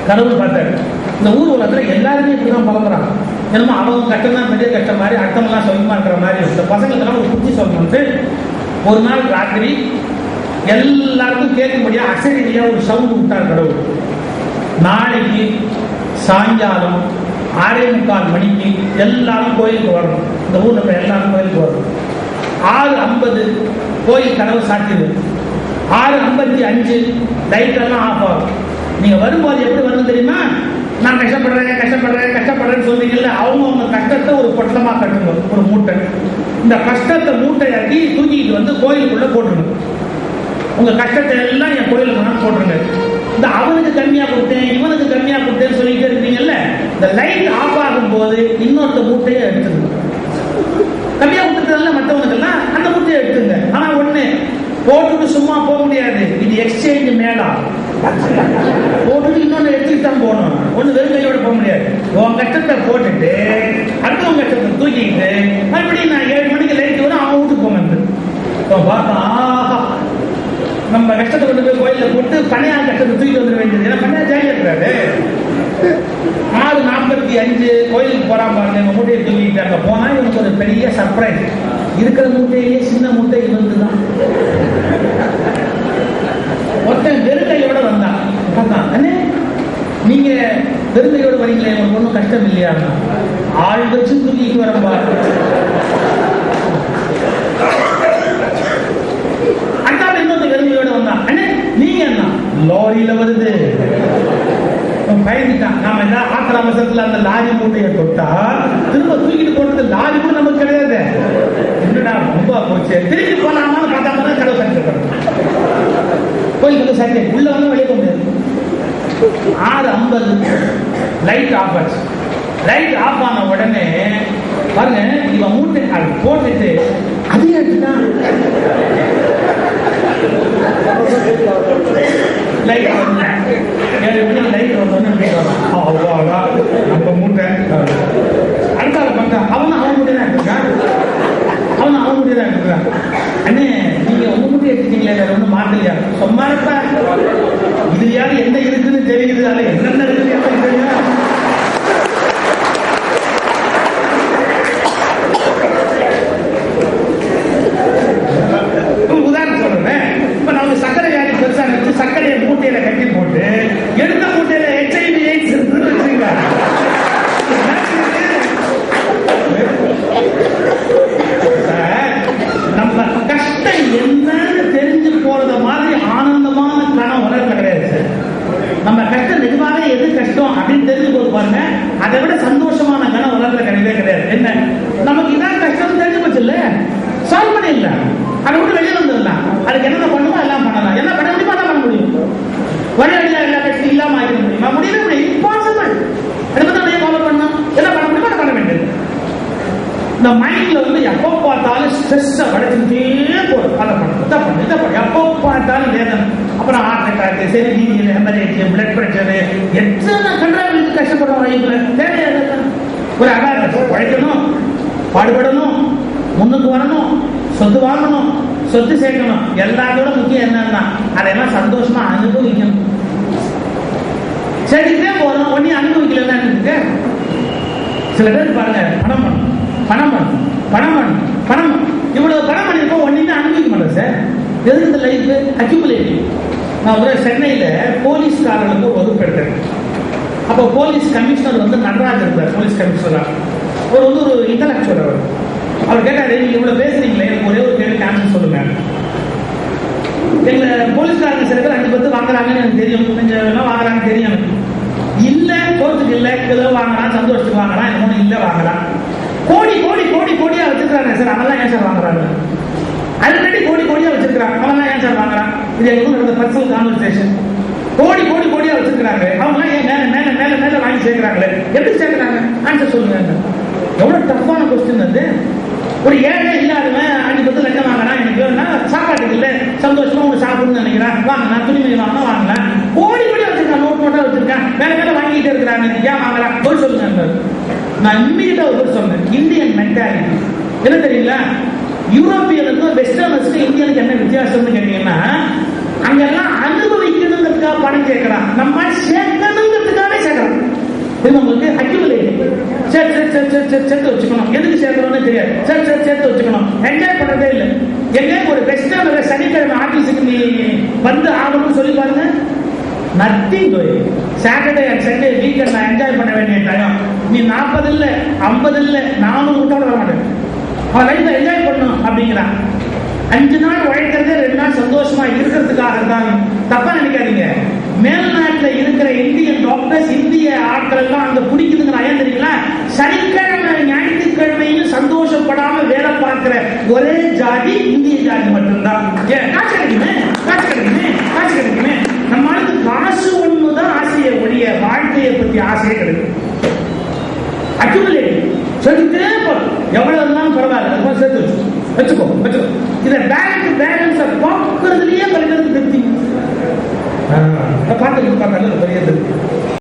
கடவுள் பார்த்தாரு. இந்த ஊர் உலகத்துல எல்லாருமே இப்படிதான் பழகுறாங்க. என்னமோ அவங்க கஷ்டம் தான் பெரிய கஷ்டம் மாதிரி, அர்த்தமெல்லாம் சுயமா இருக்கிற மாதிரி. இந்த பசங்களுக்கெல்லாம் ஒரு புத்தி சொல்லணும்ட்டு ஒரு நாள் ராத்திரி எல்லாருக்கும் கேட்கும்படியா அசைவடியா ஒரு சவுண்ட் விட்டார் கடவுள். நாளைக்கு சாயங்காலம் 6:45 மணிக்கு எல்லாரும் கோயிலுக்கு வரணும். இந்த ஊர்ல இருக்கிற எல்லாரும் கோயிலுக்கு வரணும். 6:50 கோயில் கதவு சாத்தியது. 6:55 லைட் எல்லாம் ஆஃப் ஆகும். நீங்க வரும்போது எப்படி வரணும் தெரியுமா? நான் கஷ்டப்படுறேன்னு சொல்றீங்கல்ல, அவங்க கஷ்டத்தை ஒரு பொட்டலமா கட்டுங்க, ஒரு மூட்டை. இந்த கஷ்டத்தை மூட்டையாக்கி தூக்கிட்டு வந்து கோயிலுக்குள்ள போட்டுருங்க. உங்க கஷ்டத்தை எல்லாம் என் கோயிலுக்கு போட்டுருங்க. இந்த அவனுக்கு கம்மியா கொடுத்தேன், இவனுக்கு கம்மியா கொடுத்தேன்னு சொல்லிட்டு இருக்கீங்கல்ல, இந்த லைட் ஆஃப் ஆகும் போது இன்னொருத்த மூட்டையை எடுத்துருங்க. கம்மியா கொடுத்ததெல்லாம் மற்றவனுக்கெல்லாம் அந்த மூட்டையை எடுத்துங்க. ஆனா ஒண்ணு, போட்டுட்டு சும்மா போக முடியாது. இது எக்ஸ்சேஞ்ச் மேலா. போட்டுட்டு இன்னொன்னு எடுத்துக்கிட்டு தான் போகணும். ஒண்ணு வெறும் கையோட போக முடியாது. உன் கஷ்டத்தை போட்டுட்டு அடுத்தவங்க கஷ்டத்தை தூக்கிட்டு மறுபடியும் நான் 7 மணிக்கு லைட் வரும், அவன் வீட்டுக்கு போங்க. பார்த்தா நம்ம கஷ்டத்தை கொண்டு போய் கோயில போட்டு பணையார் கஷ்டத்தை தூக்கிட்டு வந்துட வேண்டியது. ஏன்னா பணையார் ஜாலியா இருக்கிறாரு. 6:45 கோயிலுக்கு போறான் பாருங்க. எங்க மூட்டையை தூக்கிட்டு அங்க போனா இவனுக்கு ஒரு பெரிய சர்ப்ரைஸ். இருக்கிற மூட்டையிலேயே சின்ன மூட்டை இவனுக்குதான். ஒருத்தன் வெறுங்கையோட வந்தான். அண்ணே நீங்க வெறுங்கையோட வரீங்களே, உங்களுக்கு ஒன்றும் கஷ்டம் இல்லையா? ஆள் வச்சு தூக்கிட்டு வரம்பா. அண்ணாவை இன்னொரு வெறுங்கையோட வந்தான். அண்ணே நீங்க என்ன லாரியில வருது. பயந்துட்டான். நாம ஏதாவது ஆத்திர அவசரத்துல அந்த லாரி மூட்டையை தொட்டா திரும்ப தூக்கிட்டு போறது லாரி கூட நமக்கு கிடையாது. என்னடா ரொம்ப போச்சு, திரும்பி போலாமா பார்த்தா கடவுள் சாட்சி கோயிலுக்கு சாட்சி உள்ள வந்து வெளியே போக முடியாது. 6:50 லைட் ஆஃப் ஆச்சு. லைட் ஆஃப் ஆன உடனே பாருங்க, இவன் மூட்டை அது போட்டுட்டு அதே எடுத்துட்டான். லைட் லைட் வந்தோன்னு நம்ம மூட்டை அடுத்தால பார்த்தா அவன் மூட்டைதான் எடுத்துக்கான். அவன் மூட்டைதான் எடுத்துக்கான். அண்ணே நீங்க உங்க மூட்டை எடுத்துட்டீங்களே, வேற ஒன்றும் மாட்டலையா? சும்மா இருப்பா, இது யாரு என்ன இருக்குன்னு தெரியுது, அது என்னென்ன இருக்குன்னு எனக்கு தெரியும். உதாரணம் சொல்றேன். இப்ப நம்ம சர்க்கரை வியாதி பெருசா இருக்கு, சர்க்கரையை மூட்டையில கட்டி போட்டு எடுத்த மூட்டையில HIV AIDS இருக்குன்னு நம்ம கஷ்டம் என்னன்னு தெரிஞ்சு போறத மாதிரி ஆனந்தமான கணம் உலகத்துல கிடையாது. நம்ம கஷ்டம் நிஜமாவே எது கஷ்டம் அப்படின்னு தெரிஞ்சு போது பாருங்க, அதை விட சந்தோஷமான கணம் உலகத்துல கிடையவே கிடையாது. என்ன நமக்கு இதான் கஷ்டம் தெரிஞ்சு போச்சு இல்ல, சால்வ் பண்ணி இல்ல, அதை விட்டு வெளியே வந்துடலாம். அதுக்கு என்ன பண்ணுமோ எல்லாம் பண்ணலாம். என்ன பண்ண முடியுமா தான் பண்ண முடியும். ஒரே அடியா எல்லா கஷ்டம் இல்லாம ஆகிட முடியுமா? முடியவே முடியும். இம்பாசிபிள். அதை பத்தி நம்ம ஃபாலோ பண்ணணும். என்ன பண்ண முடியுமோ அதை பண்ண வேண்டியது. இந்த மைண்ட்ல வந்து எப்போ பார்த்தாலும் ஸ்ட்ரெஸ்ஸை வளர்த்துட்டே போடும். அதை பண்ணணும், இதை பண்ணணும், இதை பண்ணணும். எப்போ பார்த்தாலும் வேதனை, அப்புறம் heart attack, cerebral haemorrhage, blood pressure, எத்தனை கண்டாலும் கஷ்டப்படுறோம். லைஃப்ல தேவையான ஒரு அவேர்னஸ். உழைக்கணும், பாடுபடணும், முன்னுக்கு வரணும், சொத்து வாங்கணும், சொத்து சேர்க்கணும். எல்லாத்தோட முக்கியம் என்னன்னா அதெல்லாம் சந்தோஷமா அனுபவிக்கணும். சரிக்கே போறோம், ஒன்னே அனுபவிக்கல. சில பேர் பாருங்க, பணம் பண்ணும், பணம் பண்ணும், பணம் பண்ணும், பணம் இவ்வளவு பணம் பண்ணிருக்கோம், ஒன்னுமே அனுபவிக்க மாட்டோம் சார். எதுக்கு இந்த லைஃப் அக்யூமுலேட்டிவ். நான் ஒரு சென்னையில போலீஸ்காரர்களுக்கு ஒரு வகுப்பு எடுத்தேன். அப்போ போலீஸ் கமிஷனர் வந்து நடராஜ் இருந்தார். போலீஸ் கமிஷனரா ஒரு இன்டலெக்சுவல். அவர் கேட்டாரு, நீங்க இவ்வளவு பேசுறீங்களே, எனக்கு ஒரே ஒரு கேள்வி ஆன்சர் சொல்லுங்க. எங்க போலீஸ்காரங்க சில பேர் 5-10 வாங்குறாங்கன்னு எனக்கு தெரியும், கொஞ்சம் வாங்குறாங்கன்னு தெரியும் எனக்கு. இல்ல போறதுக்கு இல்ல, ஏதோ வாங்கலாம், சந்தோஷத்துக்கு வாங்கலாம், என்னமோ இல்ல வாங்கலாம். கோடி கோடி கோடி கோடியா வச்சிருக்காங்க சார், அவெல்லாம் ஏன் சார் வாங்குறாங்க? ஆல்ரெடி கோடி கோடியா வச்சிருக்காங்க, அவெல்லாம் ஏன் சார் வாங்குறான்? இது எங்களுக்கு நடந்த பர்சனல் கான்வர்சேஷன். கோடி கோடி கோடியா வச்சிருக்காங்க, அவங்க ஏன் மேல மேல மேல மேல வாங்கி சேர்க்கிறாங்களே, எப்படி சேர்க்கிறாங்க? ஆன்சர் சொல்லுங்க. எவ்வளவு டஃப்பான கொஸ்டின் அது. ஒரு ஏழை இல்லாதவன் 5-10 லட்சம் வாங்கினா எனக்கு வேணும்னா சாப்பாட்டுக்கு இல்லை, சந்தோஷமா ஒன்று சாப்பிடணும்னு நினைக்கிறான், வாங்கினா துணிமணி வாங்கினா வாங்கலாம். கோடி கோடி வச்சிருக்கான், நோட் நோட்டா வச்சிருக்கான், மேல மேல வாங்கிட்டே இருக்கிறாங்க. ஏன் வாங்கலாம்? ஒரு சொல்லுங்க. நான் இம்மீடியட்டா ஒரு சொன்னேன், இந்தியன் மென்டாலிட்டி என்ன தெரியுங்களா? யூரோப்பியனுக்கும் வெஸ்டர்னர்ஸ்க்கும் இந்தியனுக்கு என்ன வித்தியாசம்னு கேட்டீங்கன்னா, அங்கெல்லாம் அனுபவிக்கணுங்கிறதுக்காக பணம் கேட்கலாம், நம்ம சேர்க்கணுங்கிறதுக்காக இது உங்களுக்கு அக்யூமுலேட் சேர்த்து வச்சுக்கணும். எதுக்கு சேர்க்கணும்னு தெரியாது, சேர்த்து வச்சுக்கணும். என்ஜாய் பண்றதே இல்லை. எங்க ஒரு வெஸ்டர்ன் சனிக்கிழமை ஆபீஸுக்கு நீ வந்து ஆகணும்னு சொல்லி பாருங்க, nothing. Saturday and Sunday weekend நான் என்ஜாய் பண்ண வேண்டிய டைம். நீ 40 இல்ல 50 இல்ல 400 விட்டோட வர மாட்டேன். அவன் லைஃப் என்ஜாய் பண்ணும் அப்படிங்கிறான். 5 நாள் உழைக்கிறதே 2 நாள் சந்தோஷமா இருக்கிறதுக்காக தான். தப்பா நினைக்காதீங்க. மேல்நாட்டில் இருக்கிற இந்தியன் டாக்டர்ஸ், இந்திய ஆட்கள் எல்லாம் அங்க பிடிக்குதுங்க. ஏன் தெரியுங்களா? சனிக்கிழமை ஞாயிற்றுக்கிழமையும் சந்தோஷப்படாம வேலை பார்க்கிற ஒரே ஜாதி இந்திய ஜாதி மட்டும்தான். காசு கிடைக்குமே. நம்மளுக்கு காசு ஒண்ணுதான் ஆசையை ஒழிய வாழ்க்கையை பத்தி ஆசையே கிடைக்கும். அக்யூமுலேட் சொல்லிட்டே போறோம். எவ்வளவு இருந்தாலும் பரவாயில்ல, சேர்த்து வச்சுக்கோ. இதை பேலன்ஸ் பார்க்கறதுலயே கலைக்கிறது தெரிஞ்சுங்க. பார்த்து பெரிய